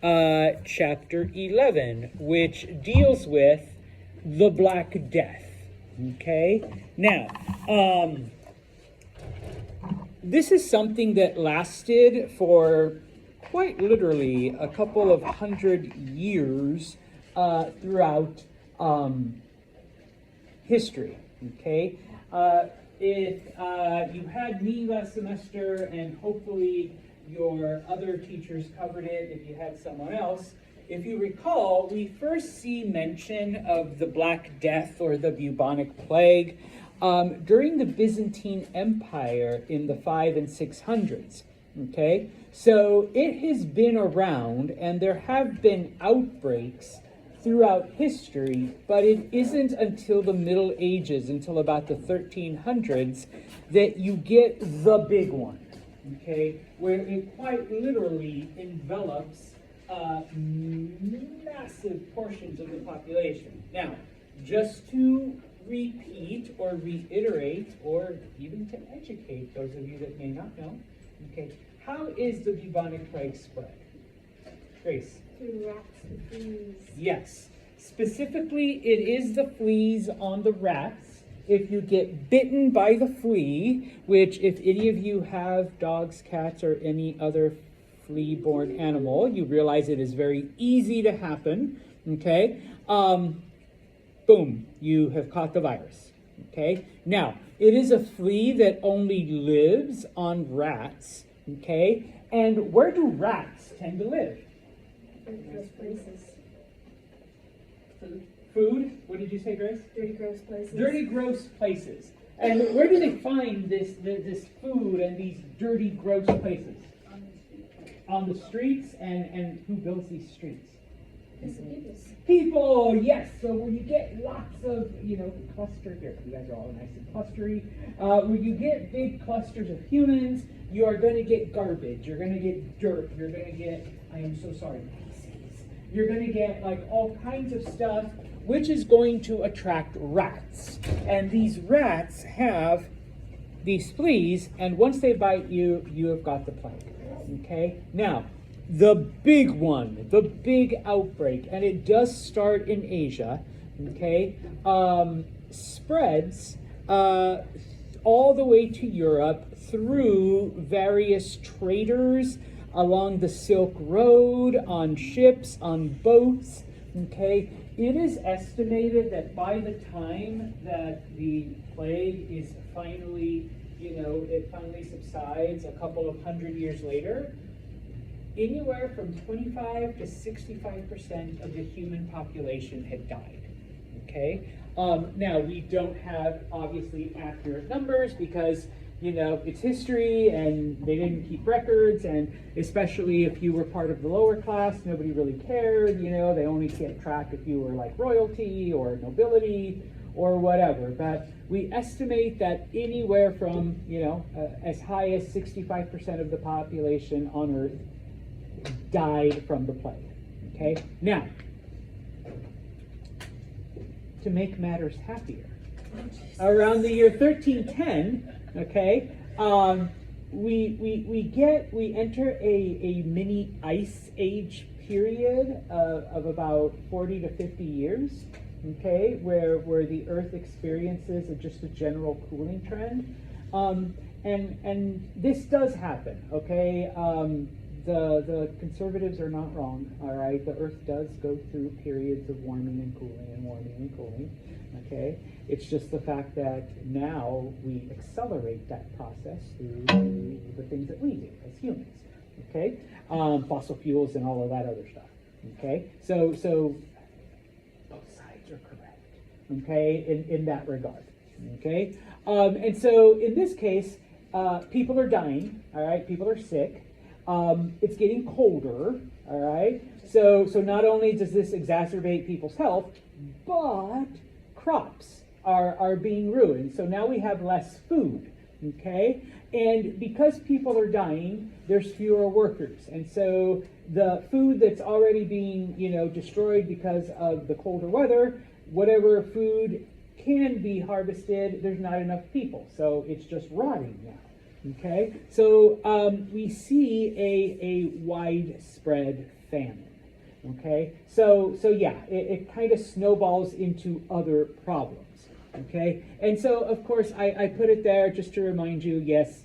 chapter 11, which deals with the Black Death. Okay? Now, this is something that lasted for quite literally a couple of 100 years throughout history. Okay? If you had me last semester, and hopefully your other teachers covered it if you had someone else, if you recall, we first see mention of the Black Death or the bubonic plague during the Byzantine Empire in the 500s and 600s. Okay, so it has been around, and there have been outbreaks throughout history, but it isn't until the Middle Ages, until about the 1300s, that you get the big one, okay, where it quite literally envelops massive portions of the population. Now, just to repeat or reiterate, or even to educate those of you that may not know, okay, how is the bubonic plague spread? Grace? Through rats and fleas. Yes. Specifically, it is the fleas on the rats. If you get bitten by the flea, which if any of you have dogs, cats, or any other flea-borne animal, you realize it is very easy to happen, okay? Boom, you have caught the virus, okay? Now, it is a flea that only lives on rats, okay? And where do rats tend to live? Gross places. Food? What did you say, Grace? Dirty, gross places. Dirty, gross places. And where do they find this food and these dirty, gross places? On the streets. And who builds these streets? People, yes. So when you get lots of, cluster here, you guys are all nice and clustery. When you get big clusters of humans, you are going to get garbage. You're going to get dirt. You're going to get, I am so sorry, feces. You're going to get like all kinds of stuff, which is going to attract rats. And these rats have these fleas, and once they bite you, you have got the plague. Okay? Now, the big one, the big outbreak, and it does start in Asia, okay, spreads all the way to Europe through various traders along the Silk Road, on ships, on boats, okay. It is estimated that by the time that the plague is finally, it finally subsides a couple of 100 years later, anywhere from 25 to 65% of the human population had died, okay? Now, we don't have, obviously, accurate numbers because, it's history and they didn't keep records, and especially if you were part of the lower class, nobody really cared, they only kept track if you were like royalty or nobility or whatever. But we estimate that anywhere from, as high as 65% of the population on Earth died from the plague, okay? Now, to make matters happier, around the year 1310, okay, we enter a mini ice age period of about 40 to 50 years, okay, where the Earth experiences just a general cooling trend, and this does happen, okay. The conservatives are not wrong, all right? The Earth does go through periods of warming and cooling and warming and cooling, okay? It's just the fact that now we accelerate that process through the things that we do as humans, okay? Fossil fuels and all of that other stuff, okay? So both sides are correct, okay, in that regard, okay? And so in this case, people are dying, all right? People are sick. It's getting colder, all right? So not only does this exacerbate people's health, but crops are being ruined. So now we have less food, okay? And because people are dying, there's fewer workers. And so the food that's already being, destroyed because of the colder weather, whatever food can be harvested, there's not enough people. So it's just rotting now. Okay, so we see a widespread famine. Okay, so yeah, it kind of snowballs into other problems. Okay, and so of course I put it there just to remind you, yes,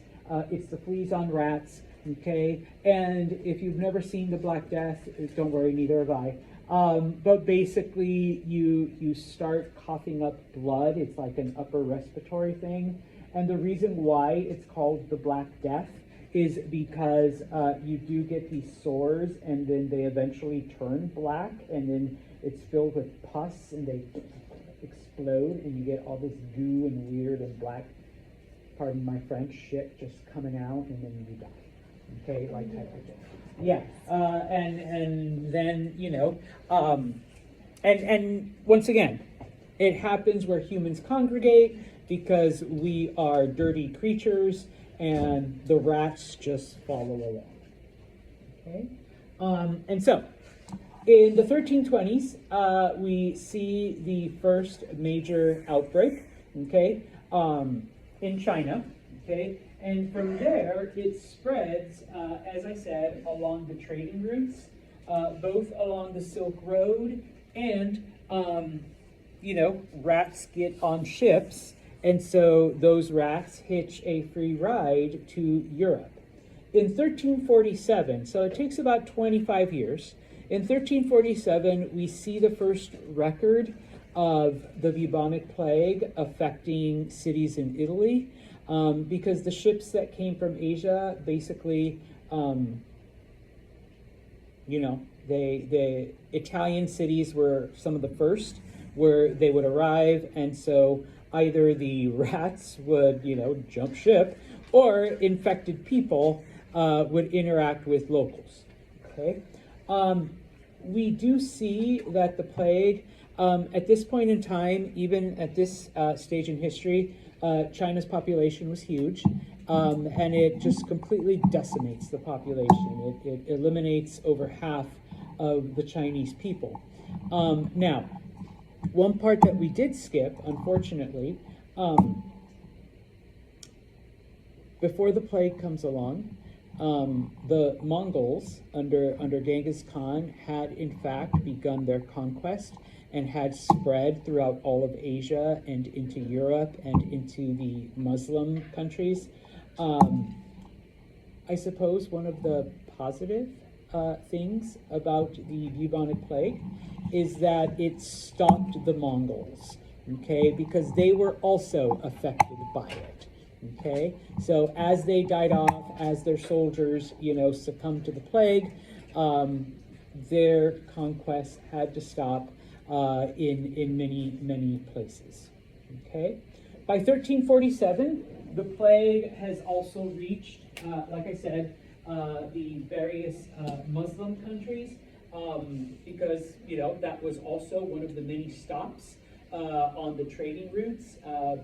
it's the fleas on rats. Okay, and if you've never seen the Black Death, don't worry, neither have I. But basically, you start coughing up blood. It's like an upper respiratory thing, and the reason why it's called the Black Death is because you do get these sores, and then they eventually turn black, and then it's filled with pus, and they explode, and you get all this goo and weird and black, pardon my French, shit just coming out, and then you die. Okay, like type of thing. Yeah, and then and once again, it happens where humans congregate because we are dirty creatures, and the rats just follow along. Okay, and so in the 1320s, we see the first major outbreak. Okay, in China. Okay. And from there, it spreads, as I said, along the trading routes, both along the Silk Road, and, rats get on ships, and so those rats hitch a free ride to Europe. In 1347, so it takes about 25 years, in 1347, we see the first record of the bubonic plague affecting cities in Italy. Because the ships that came from Asia, basically, the Italian cities were some of the first where they would arrive, and so either the rats would, jump ship, or infected people would interact with locals. Okay, we do see that the plague, at this point in time, even at this stage in history, China's population was huge, and it just completely decimates the population. It eliminates over half of the Chinese people. Now, one part that we did skip, unfortunately, before the plague comes along, the Mongols under Genghis Khan had in fact begun their conquest and had spread throughout all of Asia and into Europe and into the Muslim countries. I suppose one of the positive things about the bubonic plague is that it stopped the Mongols, okay, because they were also affected by it. Okay, so as they died off, as their soldiers, succumbed to the plague, their conquest had to stop in many places. Okay, by 1347, the plague has also reached, like I said, the various Muslim countries, because that was also one of the many stops on the trading routes,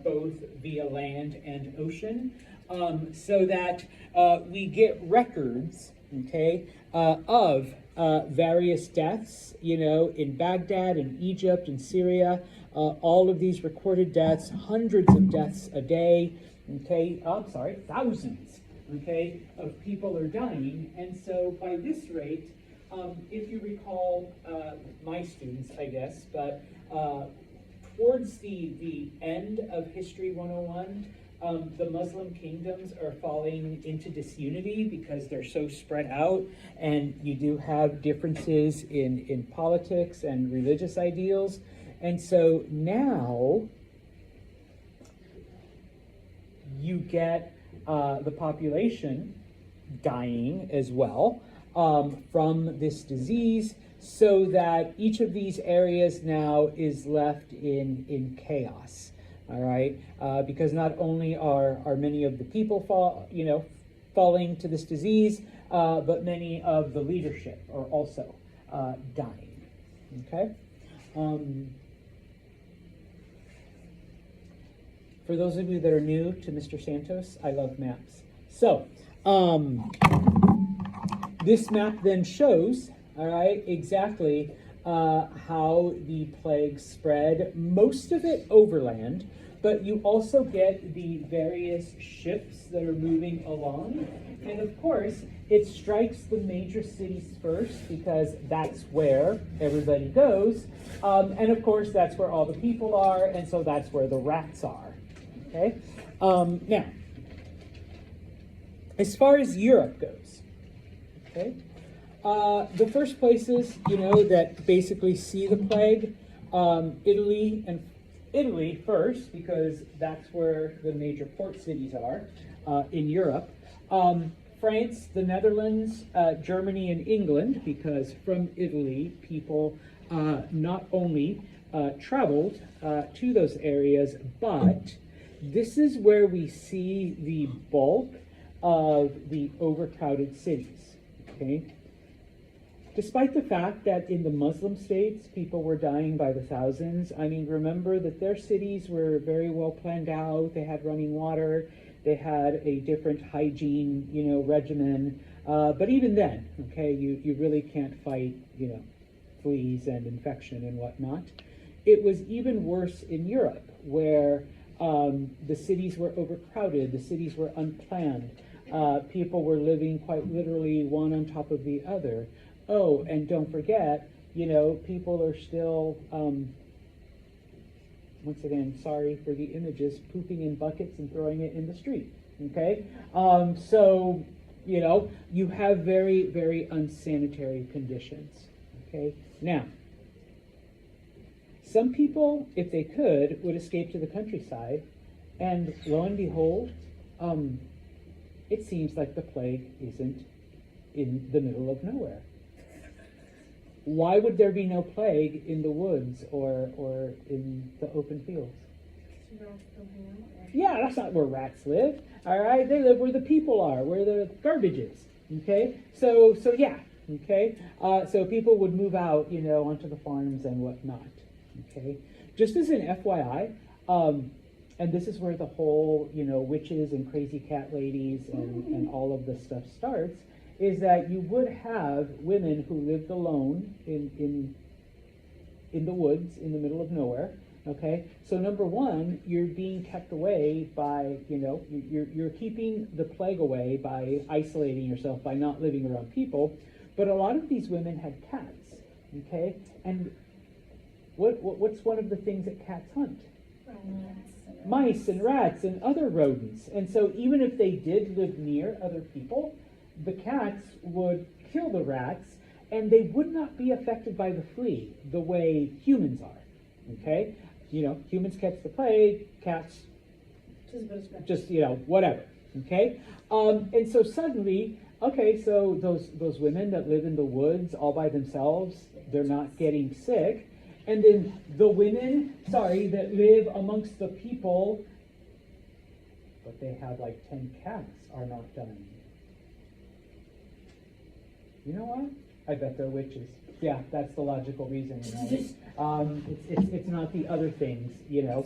both via land and ocean, so that we get records, okay, of various deaths, in Baghdad, in Egypt, in Syria, all of these recorded deaths, hundreds of deaths a day, okay, thousands, okay, of people are dying. And so by this rate, if you recall, my students, I guess, but towards the end of History 101, the Muslim kingdoms are falling into disunity because they're so spread out, and you do have differences in politics and religious ideals. And so now you get the population dying as well from this disease, so that each of these areas now is left in chaos. All right, because not only are many of the people falling to this disease, but many of the leadership are also dying. Okay. For those of you that are new to Mr. Santos, I love maps. So, this map then shows, all right, exactly how the plague spread, most of it overland, but you also get the various ships that are moving along. And of course, it strikes the major cities first because that's where everybody goes. And of course, that's where all the people are, and so that's where the rats are. Okay? Now, as far as Europe goes, okay, the first places, that basically see the plague, Italy first, because that's where the major port cities are in Europe. France, the Netherlands, Germany, and England, because from Italy, people not only traveled to those areas, but this is where we see the bulk of the overcrowded cities. Okay? Despite the fact that in the Muslim states, people were dying by the thousands, I mean, remember that their cities were very well planned out. They had running water. They had a different hygiene, regimen. But even then, okay, you really can't fight, fleas and infection and whatnot. It was even worse in Europe, where the cities were overcrowded. The cities were unplanned. People were living quite literally one on top of the other. Oh, and don't forget, people are still, once again, sorry for the images, pooping in buckets and throwing it in the street, okay? So, you have very, very unsanitary conditions, okay? Now, some people, if they could, would escape to the countryside, and lo and behold, it seems like the plague isn't in the middle of nowhere. Why would there be no plague in the woods or in the open fields? Yeah, that's not where rats live. All right, they live where the people are, where the garbage is. Okay, so yeah. Okay, so people would move out, onto the farms and whatnot. Okay, just as an FYI, and this is where the whole, witches and crazy cat ladies and all of this stuff starts. Is that you would have women who lived alone in the woods, in the middle of nowhere, okay? So number one, you're being kept away by, you're keeping the plague away by isolating yourself, by not living around people. But a lot of these women had cats, okay? And what's one of the things that cats hunt? Mice and rats and other rodents. And so even if they did live near other people, the cats would kill the rats, and they would not be affected by the flea the way humans are, okay? Humans catch the plague, cats just, whatever, okay? And so suddenly, okay, so those women that live in the woods all by themselves, they're not getting sick. And then the women, that live amongst the people, but they have like 10 cats, are not dying. You know what? I bet they're witches. Yeah, that's the logical reason, right? It's not the other things, yeah,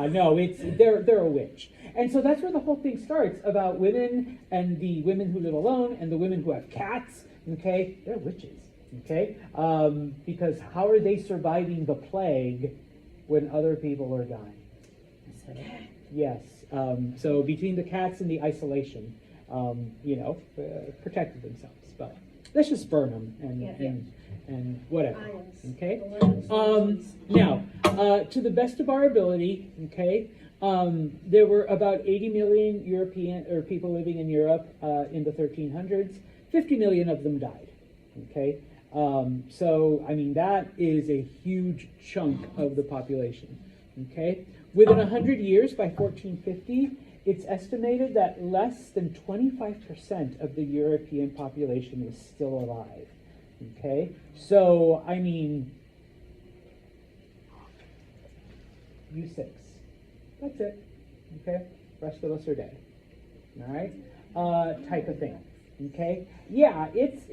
no, they're a witch. And so that's where the whole thing starts, about women and the women who live alone and the women who have cats, okay? They're witches, okay? Because how are they surviving the plague when other people are dying? Yes, so between the cats and the isolation, protected themselves, but let's just burn them and whatever. Okay. Now, to the best of our ability, okay, there were about 80 million people living in Europe in the 1300s. 50 million of them died. Okay. So I mean that is a huge chunk of the population. Okay. Within 100 years, by 1450. It's estimated that less than 25% of the European population was still alive. Okay? So, I mean, you 6. That's it. Okay? Rest of us are dead. All right? Type of thing. Okay? Yeah, it's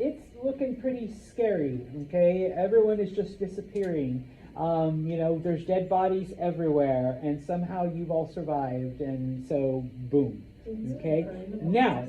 looking pretty scary. Okay? Everyone is just disappearing. There's dead bodies everywhere, and somehow you've all survived, and so boom. Okay. Now,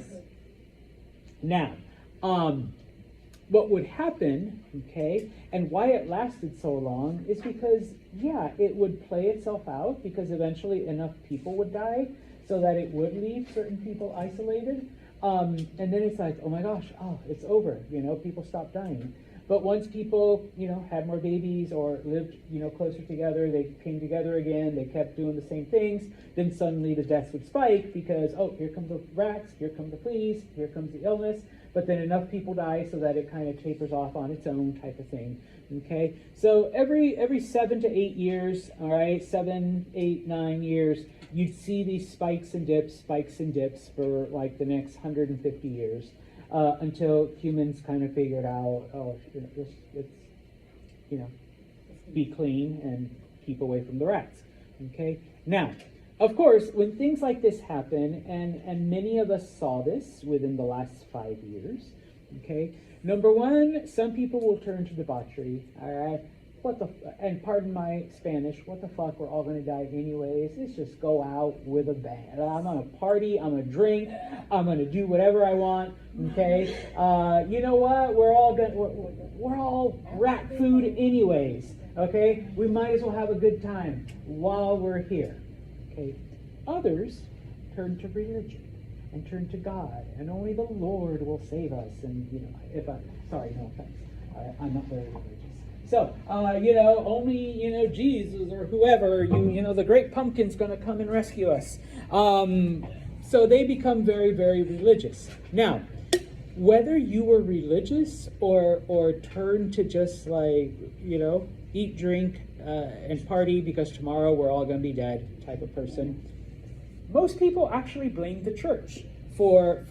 what would happen, okay, and why it lasted so long is because, yeah, it would play itself out because eventually enough people would die so that it would leave certain people isolated. And then it's like, oh my gosh, oh, it's over, people stop dying. But once people, had more babies or lived, closer together, they came together again, they kept doing the same things, then suddenly the deaths would spike because, oh, here come the rats, here come the fleas, here comes the illness, but then enough people die so that it kind of tapers off on its own type of thing, okay? So every 7 to 8 years, all right, 7, 8, 9 years, you'd see these spikes and dips for like the next 150 years. Until humans kind of figured out, oh, let's be clean and keep away from the rats. Okay. Now, of course, when things like this happen, and many of us saw this within the last 5 years. Okay. Number one, some people will turn to debauchery. All right. And pardon my Spanish, what the fuck, we're all going to die anyways. Let's just go out with a bang. I'm going to party, I'm going to drink, I'm going to do whatever I want, okay? You know what, we're all rat food anyways, okay? We might as well have a good time while we're here, okay? Others turn to religion and turn to God, and only the Lord will save us. And, sorry, no offense, I'm not very religious. So, only, Jesus or whoever, the great pumpkin's going to come and rescue us. So they become very, very religious. Now, whether you were religious or turned to just eat, drink, and party because tomorrow we're all going to be dead type of person, most people actually blame the church for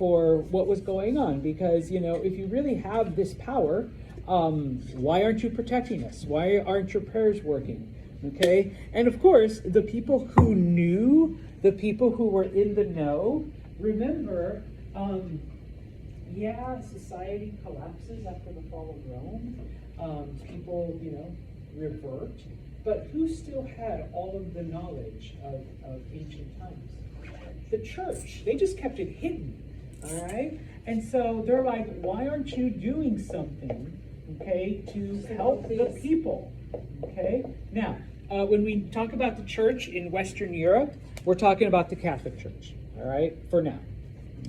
what was going on because, if you really have this power, why aren't you protecting us? Why aren't your prayers working? Okay? And of course, the people who knew, the people who were in the know, remember, society collapses after the fall of Rome. People, revert. But who still had all of the knowledge of ancient times? The church. They just kept it hidden. All right? And so they're like, why aren't you doing something, okay, to help the people? Okay? Now, when we talk about the church in Western Europe, we're talking about the Catholic Church, all right, for now.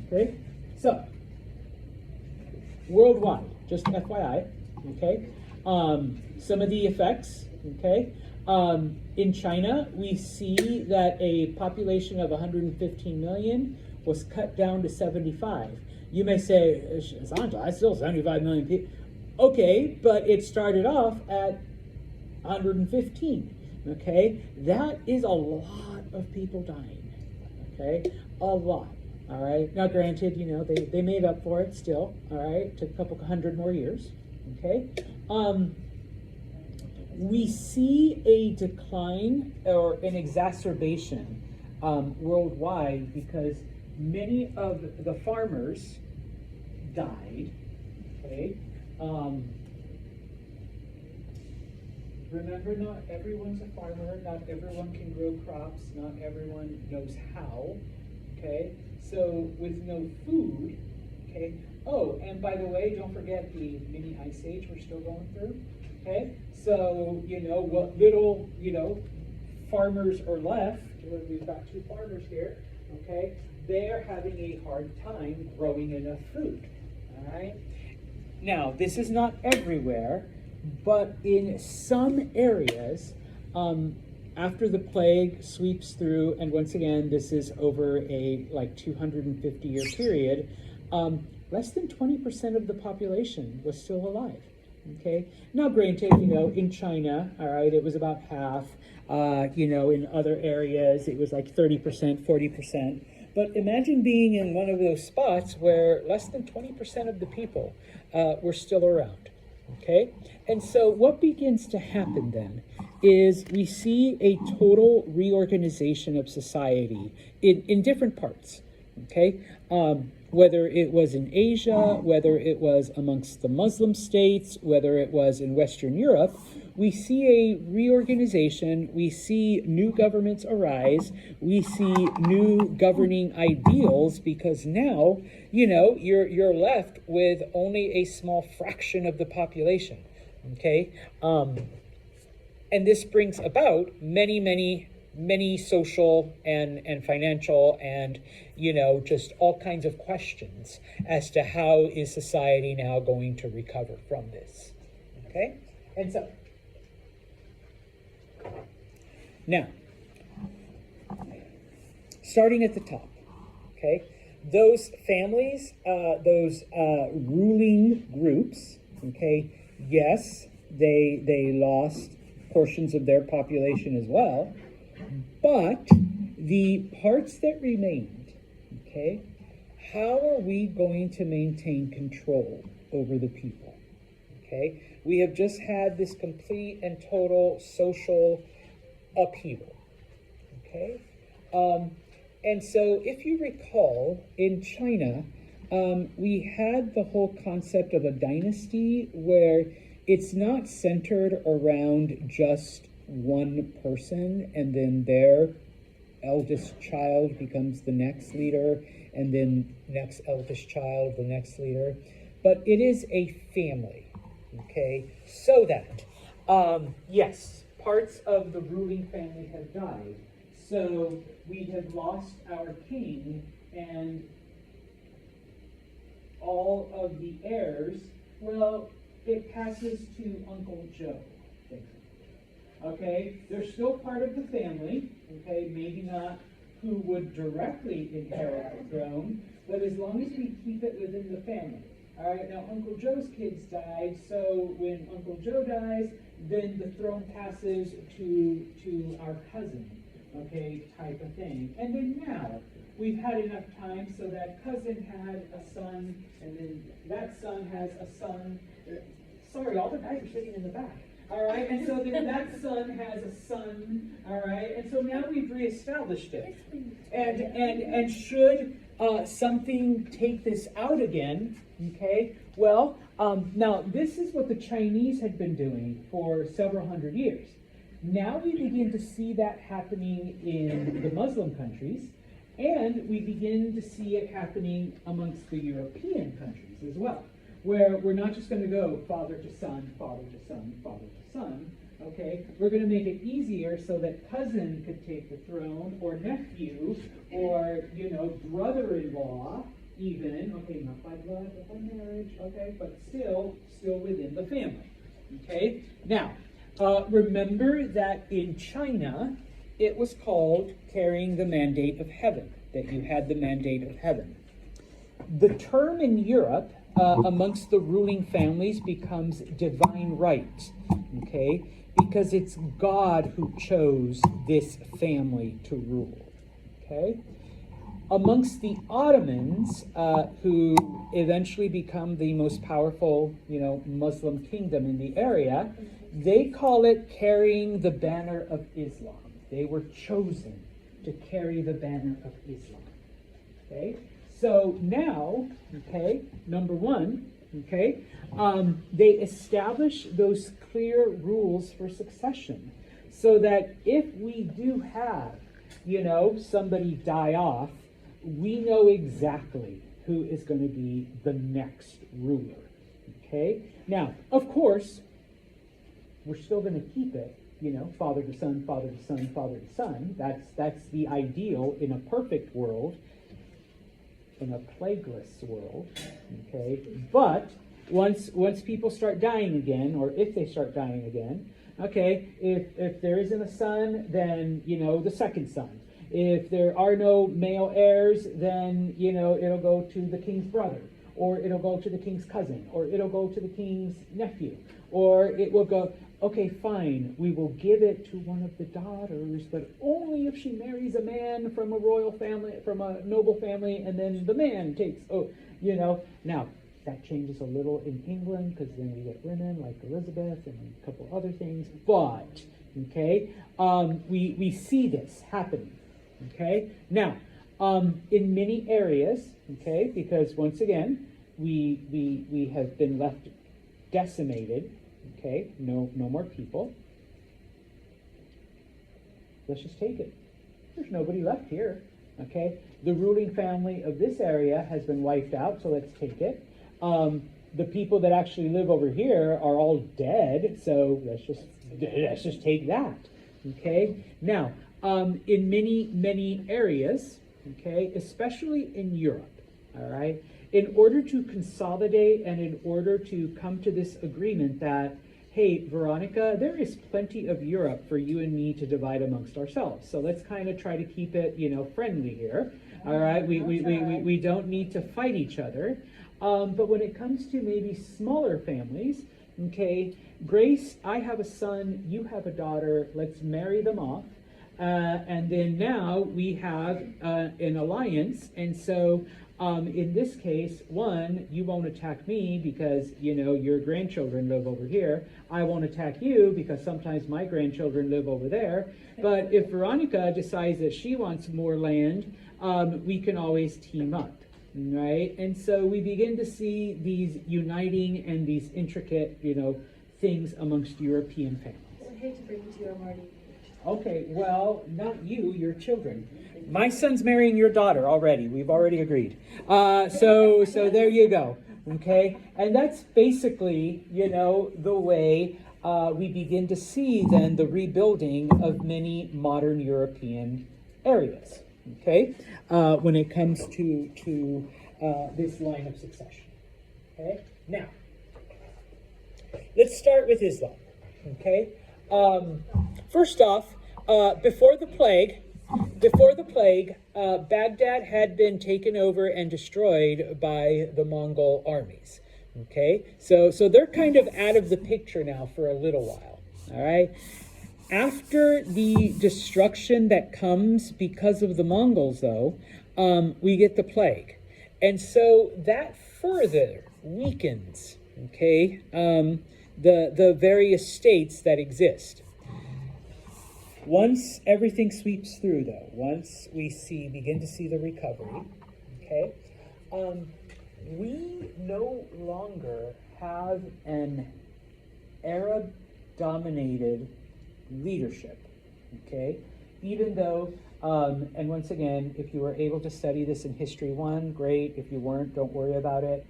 Okay? So, worldwide, just an FYI, okay? Some of the effects, okay? In China, we see that a population of 115 million was cut down to 75. You may say, Santa, that's still 75 million people. Okay, but it started off at 115. Okay, that is a lot of people dying. Okay, a lot. All right. Now, granted, they made up for it still. All right, took a couple hundred more years. Okay. We see a decline or an exacerbation worldwide because many of the farmers died. Okay. Remember, not everyone's a farmer, not everyone can grow crops, not everyone knows how, okay? So with no food, okay? Oh, and by the way, don't forget the mini ice age we're still going through, okay? So, what little, farmers are left, we've got two farmers here, okay? They're having a hard time growing enough food, all right? Now, this is not everywhere, but in some areas, after the plague sweeps through, and once again, this is over a 250-year period, less than 20% of the population was still alive. Okay. Now, granted, in China, all right, it was about half. In other areas, it was like 30%, 40%. But imagine being in one of those spots where less than 20% of the people were still around. Okay? And so what begins to happen then is we see a total reorganization of society in different parts. Okay? Whether it was in Asia, whether it was amongst the Muslim states, whether it was in Western Europe, we see a reorganization, we see new governments arise, we see new governing ideals, because now, you're left with only a small fraction of the population. Okay? And this brings about many social and financial and, just all kinds of questions as to how is society now going to recover from this. Okay? And so, now, starting at the top, okay? Those families, those ruling groups, okay, yes, they lost portions of their population as well, but the parts that remained, okay, how are we going to maintain control over the people? Okay, we have just had this complete and total social upheaval. Okay, and so if you recall, in China, we had the whole concept of a dynasty where it's not centered around just one person, and then their eldest child becomes the next leader, and then next eldest child, the next leader, but it is a family, okay? So that, yes, parts of the ruling family have died, so we have lost our king, and all of the heirs, well, it passes to Uncle Joe. Okay, they're still part of the family, okay, maybe not who would directly inherit the throne, but as long as we keep it within the family. All right, now Uncle Joe's kids died, so when Uncle Joe dies, then the throne passes to our cousin, okay, type of thing. And then now, we've had enough time so that cousin had a son, and then that son has a son. Sorry, all the guys are sitting in the back. All right, and so then that son has a son, all right, and so now we've reestablished it. And should something take this out again, okay, well, now this is what the Chinese had been doing for several hundred years. Now we begin to see that happening in the Muslim countries, and we begin to see it happening amongst the European countries as well, where we're not just going to go father to son, father to son, father to son, okay? We're going to make it easier so that cousin could take the throne, or nephew, or, brother-in-law, even, okay, not by blood, but by marriage, okay, but still within the family, okay? Now, remember that in China, it was called carrying the mandate of heaven, that you had the mandate of heaven. The term in Europe, amongst the ruling families, becomes divine right, okay? Because it's God who chose this family to rule, okay? Amongst the Ottomans, who eventually become the most powerful, Muslim kingdom in the area, they call it carrying the banner of Islam. They were chosen to carry the banner of Islam, okay? So now, okay, number one, okay, they establish those clear rules for succession so that if we do have, somebody die off, we know exactly who is going to be the next ruler, okay? Now, of course, we're still going to keep it, father to son, father to son, father to son. That's the ideal in a perfect world. In a plagueless world, okay? But once people start dying again, or if they start dying again, okay, if there isn't a son, then, the second son. If there are no male heirs, then, it'll go to the king's brother, or it'll go to the king's cousin, or it'll go to the king's nephew, or it will go, okay, fine, we will give it to one of the daughters, but only if she marries a man from a royal family, from a noble family, and then the man takes, Now, that changes a little in England, because then we get women like Elizabeth and a couple other things, but, okay, we see this happening, okay? Now, in many areas, okay, because once again, we have been left decimated, Okay, no more people. Let's just take it. There's nobody left here. Okay, the ruling family of this area has been wiped out, so let's take it. The people that actually live over here are all dead, so let's just take that. Okay, now in many areas, okay, especially in Europe, all right, in order to consolidate and in order to come to this agreement that, hey, Veronica, there is plenty of Europe for you and me to divide amongst ourselves. So let's kind of try to keep it, friendly here. All right, we don't need to fight each other. But when it comes to maybe smaller families, okay, Grace, I have a son, you have a daughter, let's marry them off. And then now we have an alliance. And so in this case, one, you won't attack me because, your grandchildren live over here. I won't attack you because sometimes my grandchildren live over there. But if Veronica decides that she wants more land, we can always team up. Right? And so we begin to see these uniting and these intricate, things amongst European families. I hate to bring it to you, I'm already. Okay, well, not you, your children. My son's marrying your daughter already. We've already agreed. So there you go. Okay? And that's basically, the way we begin to see then the rebuilding of many modern European areas. Okay? When it comes to this line of succession. Okay? Now, let's start with Islam. Okay? First off, before the plague, Baghdad had been taken over and destroyed by the Mongol armies. Okay, so they're kind of out of the picture now for a little while. All right. After the destruction that comes because of the Mongols, though, we get the plague, and so that further weakens. Okay, the various states that exist. Once everything sweeps through, though, once we begin to see the recovery, okay, we no longer have an Arab-dominated leadership, okay? Even though, and once again, if you were able to study this in History 1, great. If you weren't, don't worry about it.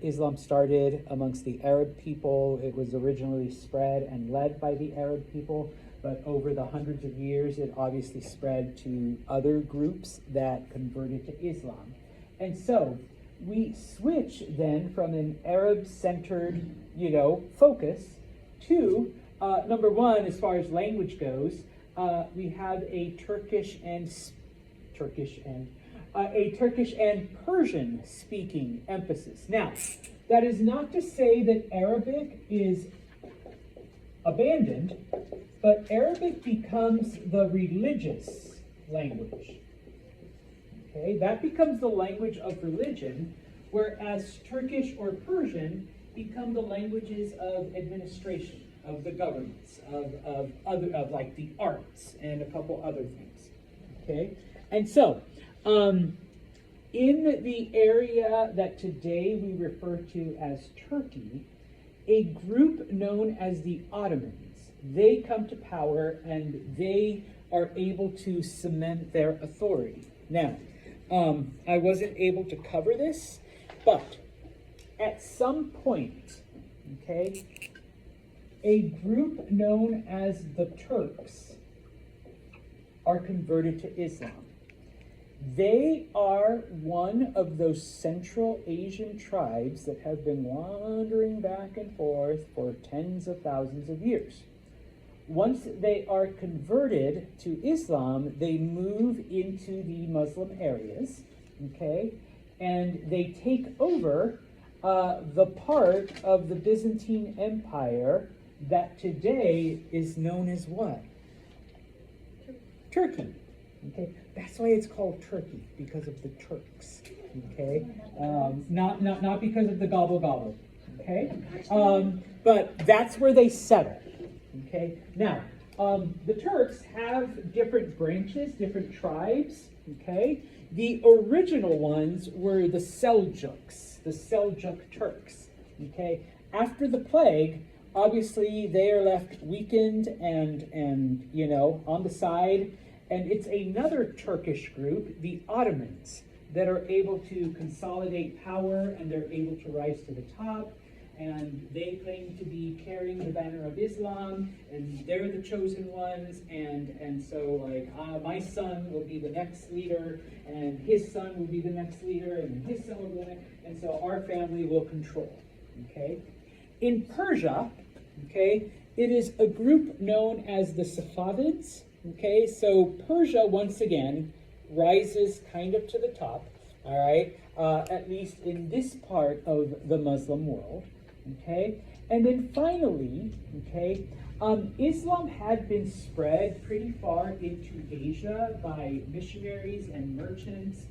Islam started amongst the Arab people. It was originally spread and led by the Arab people. But over the hundreds of years, it obviously spread to other groups that converted to Islam. And so we switch then from an Arab-centered, focus to, number one, as far as language goes, we have a Turkish and Persian speaking emphasis. Now, that is not to say that Arabic is abandoned, but Arabic becomes the religious language. Okay, that becomes the language of religion, whereas Turkish or Persian become the languages of administration, of the governments, of like the arts and a couple other things. Okay, and so in the area that today we refer to as Turkey, a group known as the Ottomans, they come to power and they are able to cement their authority. Now, I wasn't able to cover this, but at some point, okay, a group known as the Turks are converted to Islam. They are one of those Central Asian tribes that have been wandering back and forth for tens of thousands of years. Once they are converted to Islam, they move into the Muslim areas, okay, and they take over the part of the Byzantine Empire that today is known as what? Turkey. Okay, that's why it's called Turkey, because of the Turks. Okay, not because of the gobble gobble. Okay, but that's where they settle. Okay, now the Turks have different branches, different tribes. Okay, the original ones were the Seljuks, the Seljuk Turks. Okay, after the plague, obviously they are left weakened and you know, on the side. And it's another Turkish group, the Ottomans, that are able to consolidate power, and they're able to rise to the top. And they claim to be carrying the banner of Islam, and they're the chosen ones. And so like, my son will be the next leader, and his son will be the next leader, and his son will be the next, and so our family will control. Okay. In Persia, okay, it is a group known as the Safavids. Okay, so Persia once again rises kind of to the top. All right, at least in this part of the Muslim world. Okay, and then finally, okay, Islam had been spread pretty far into Asia by missionaries and merchants.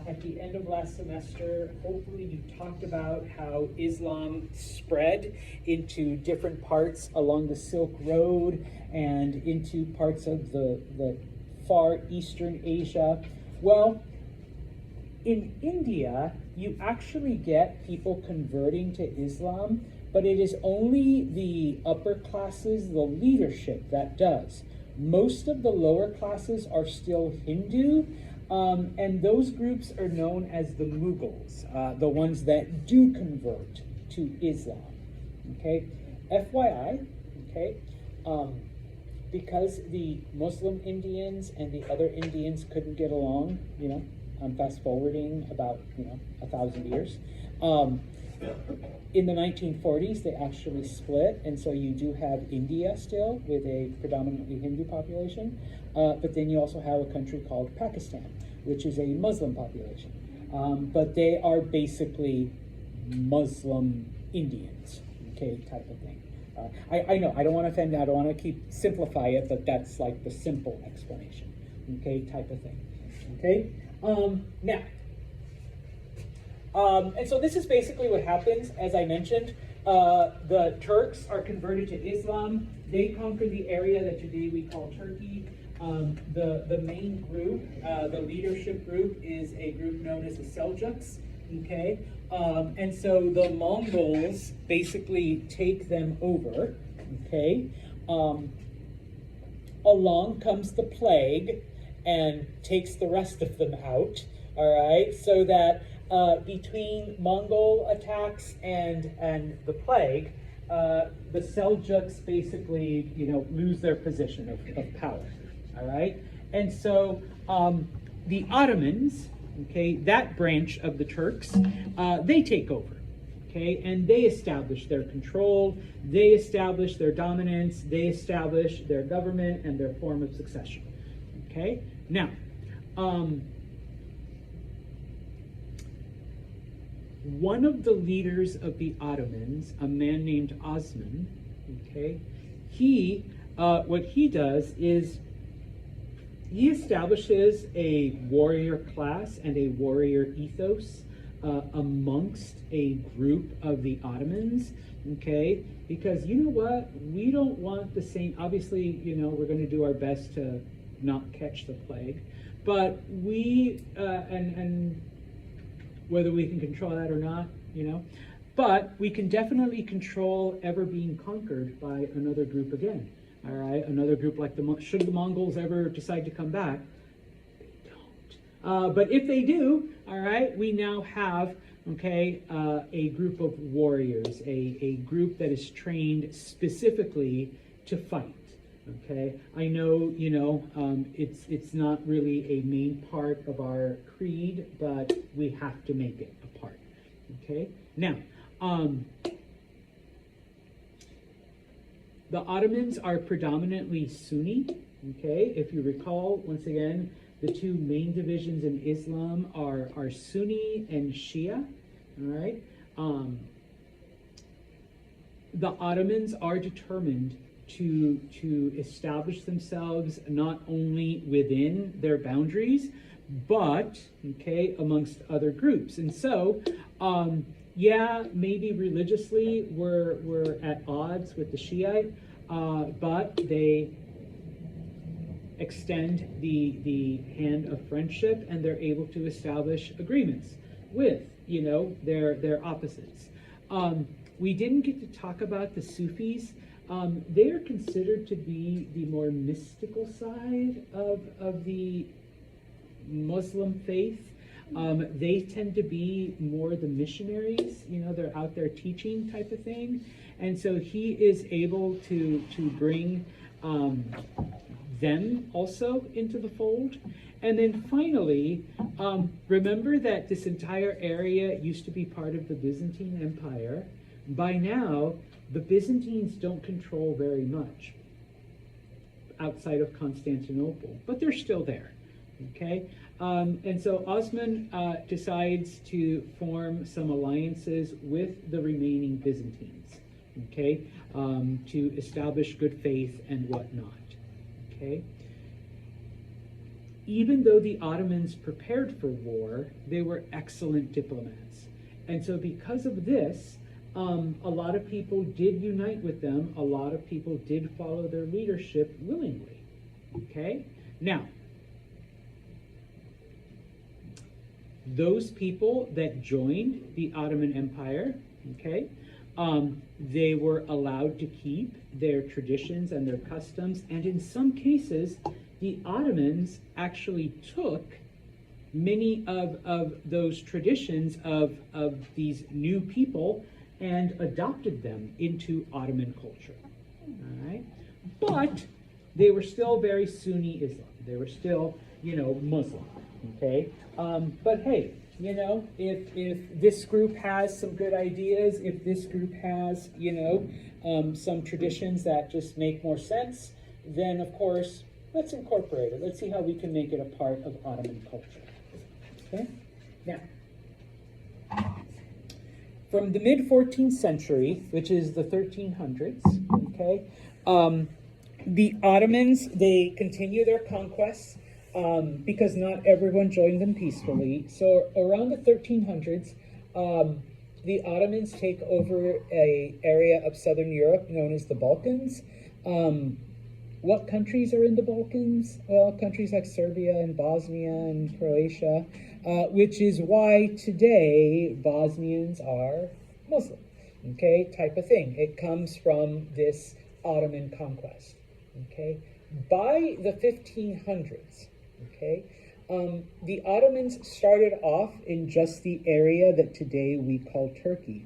At the end of last semester, hopefully you talked about how Islam spread into different parts along the Silk Road and into parts of the far eastern Asia. Well, in India, you actually get people converting to Islam, but it is only the upper classes, the leadership, that does. Most of the lower classes are still Hindu, and those groups are known as the Mughals, the ones that do convert to Islam. Okay, FYI, okay, because the Muslim Indians and the other Indians couldn't get along, you know, I'm fast forwarding about 1,000 years. In the 1940s, they actually split, and so you do have India still with a predominantly Hindu population, but then you also have a country called Pakistan, which is a Muslim population. But they are basically Muslim Indians, okay, type of thing. I know, I don't want to offend, I don't want to simplify it, but that's like the simple explanation, okay, type of thing, okay? Now, and so this is basically what happens. As I mentioned, the Turks are converted to Islam. They conquer the area that today we call Turkey. The main group, the leadership group, is a group known as the Seljuks. Okay, and so the Mongols basically take them over. Okay, along comes the plague and takes the rest of them out. All right, so that between Mongol attacks and the plague, the Seljuks basically, lose their position of power. All right, and so the Ottomans, okay, that branch of the Turks, they take over. Okay, and they establish their control, they establish their dominance, they establish their government and their form of succession. Okay, now, one of the leaders of the Ottomans, a man named Osman, okay, what he does is he establishes a warrior class and a warrior ethos amongst a group of the Ottomans, okay, because you know what, we don't want the same, obviously, we're going to do our best to not catch the plague, but we, and whether we can control that or not, but we can definitely control ever being conquered by another group again. All right, another group like should the Mongols ever decide to come back, they don't. But if they do, all right, we now have, okay, a group of warriors, a group that is trained specifically to fight. Okay, I know, it's not really a main part of our creed, but we have to make it a part. Okay, now, the Ottomans are predominantly Sunni. Okay, if you recall, once again, the two main divisions in Islam are Sunni and Shia. All right, the Ottomans are determined to establish themselves not only within their boundaries, but, okay, amongst other groups. And so, yeah, maybe religiously we're at odds with the Shiite, but they extend the hand of friendship, and they're able to establish agreements with, their opposites. we didn't get to talk about the Sufis. They are considered to be the more mystical side of the Muslim faith. They tend to be more the missionaries, they're out there teaching type of thing. And so he is able to bring them also into the fold. And then finally, remember that this entire area used to be part of the Byzantine Empire. By now, the Byzantines don't control very much outside of Constantinople, but they're still there, okay? And so Osman decides to form some alliances with the remaining Byzantines, okay, to establish good faith and whatnot, okay? Even though the Ottomans prepared for war, they were excellent diplomats. And so because of this, a lot of people did unite with them. A lot of people did follow their leadership willingly, okay? Now, those people that joined the Ottoman Empire, okay, they were allowed to keep their traditions and their customs, and in some cases, the Ottomans actually took many of those traditions of these new people and adopted them into Ottoman culture, all right? But they were still very Sunni Islam. They were still, Muslim, okay? But hey, if this group has some good ideas, if this group has, some traditions that just make more sense, then of course, let's incorporate it. Let's see how we can make it a part of Ottoman culture, okay? Now, from the mid-14th century, which is the 1300s, okay, the Ottomans, they continue their conquests because not everyone joined them peacefully. So around the 1300s, the Ottomans take over an area of southern Europe known as the Balkans. What countries are in the Balkans? Well, countries like Serbia and Bosnia and Croatia, which is why today Bosnians are Muslim, okay, type of thing. It comes from this Ottoman conquest, okay? By the 1500s, okay, the Ottomans started off in just the area that today we call Turkey.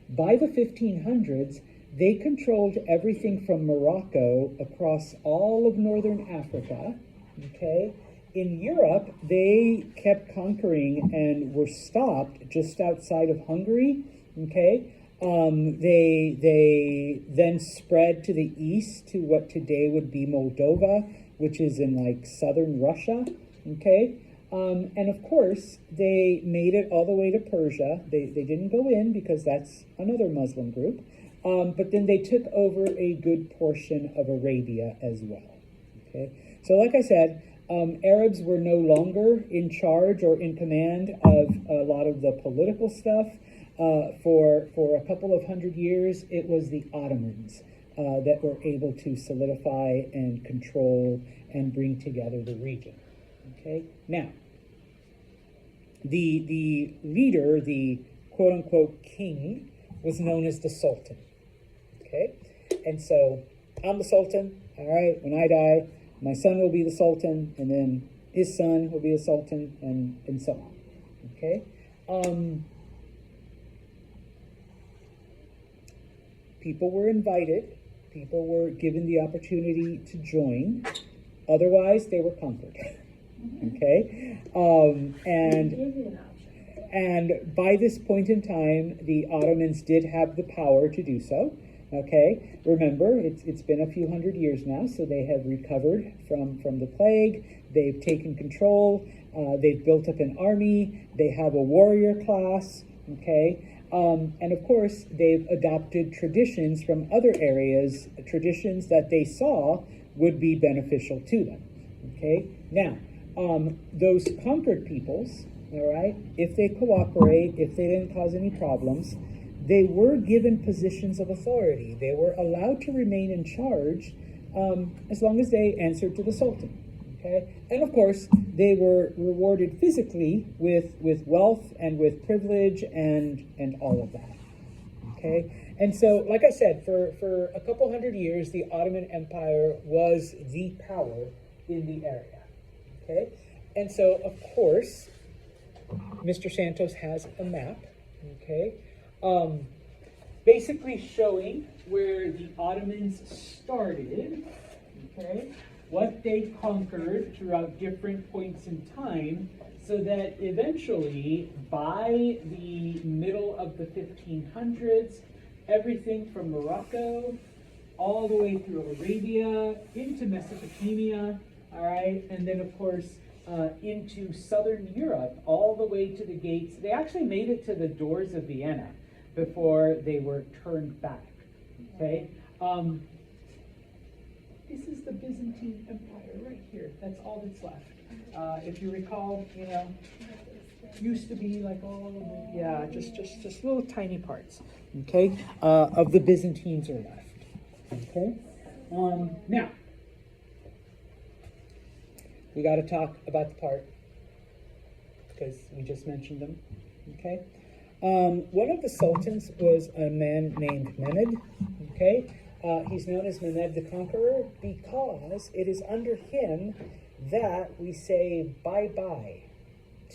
By the 1500s, they controlled everything from Morocco across all of northern Africa, okay? In Europe, they kept conquering and were stopped just outside of Hungary, okay? They then spread to the east to what today would be Moldova, which is in like southern Russia, okay? And of course, they made it all the way to Persia. They didn't go in because that's another Muslim group. But then they took over a good portion of Arabia as well, okay? So like I said, Arabs were no longer in charge or in command of a lot of the political stuff. For a couple of hundred years, it was the Ottomans that were able to solidify and control and bring together the region, okay? Now, the leader, the quote-unquote king, was known as the Sultan. Okay, and so I'm the Sultan, all right, when I die, my son will be the Sultan, and then his son will be the Sultan, and so on, okay? People were invited, people were given the opportunity to join, otherwise they were conquered, okay? And by this point in time, the Ottomans did have the power to do so. Okay, remember, it's been a few hundred years now, so they have recovered from the plague. They've taken control. They've built up an army. They have a warrior class. Okay, and of course, they've adopted traditions from other areas, traditions that they saw would be beneficial to them. Okay, now, those conquered peoples, all right, if they cooperate, if they didn't cause any problems, they were given positions of authority. They were allowed to remain in charge as long as they answered to the Sultan, okay? And of course, they were rewarded physically with wealth and with privilege and all of that, okay? And so, like I said, for a couple hundred years, the Ottoman Empire was the power in the area. Okay? And so, of course, Mr. Santos has a map, okay, basically showing where the Ottomans started, okay, what they conquered throughout different points in time, so that eventually, by the middle of the 1500s, everything from Morocco all the way through Arabia, into Mesopotamia, all right, and then of course into southern Europe, all the way to the gates. They actually made it to the doors of Vienna before they were turned back, okay? This is the Byzantine Empire right here. That's all that's left. If you recall, you know, used to be like all of the, yeah, just little tiny parts, okay, of the Byzantines are left, okay? Now, we got to talk about the part, because we just mentioned them, okay? One of the sultans was a man named Mehmed, okay? He's known as Mehmed the Conqueror because it is under him that we say bye-bye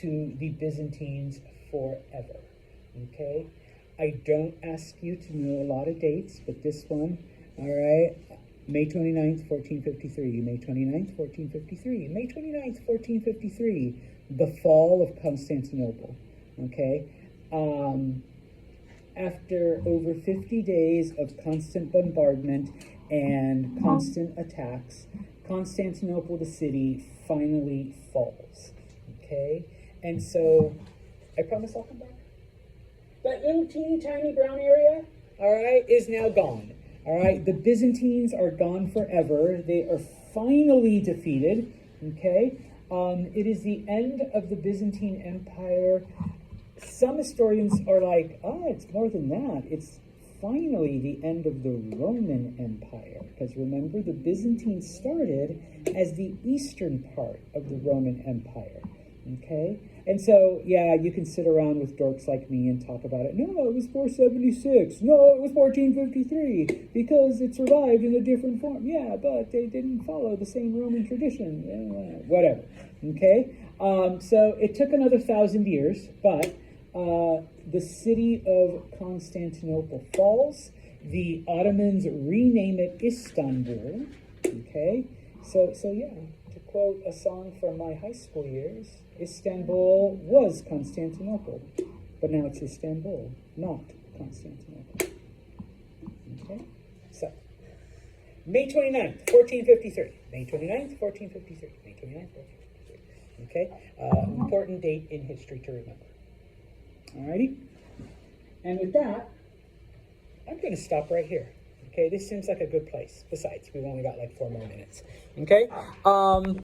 to the Byzantines forever, okay? I don't ask you to know a lot of dates, but this one, all right, May 29th, 1453, May 29th, 1453, May 29th, 1453, the fall of Constantinople, okay? After over 50 days of constant bombardment and constant attacks, Constantinople, the city, finally falls, okay? And so, I promise I'll come back. That little teeny tiny brown area, all right, is now gone. All right, the Byzantines are gone forever. They are finally defeated, okay? It is the end of the Byzantine Empire. Some historians are like, oh, it's more than that. It's finally the end of the Roman Empire. Because remember, the Byzantines started as the eastern part of the Roman Empire, okay? And so, yeah, you can sit around with dorks like me and talk about it. No, it was 476. No, it was 1453 because it survived in a different form. Yeah, but they didn't follow the same Roman tradition. Whatever, okay? So it took another 1,000 years, but the city of Constantinople falls. The Ottomans rename it Istanbul, okay? So yeah, to quote a song from my high school years, Istanbul was Constantinople, but now it's Istanbul, not Constantinople. Okay? So, May 29th, 1453. May 29th, 1453. May 29th, 1453. Okay? Important date in history to remember. Alrighty? And with that, I'm going to stop right here. Okay? This seems like a good place. Besides, we've only got like 4 more minutes. Okay?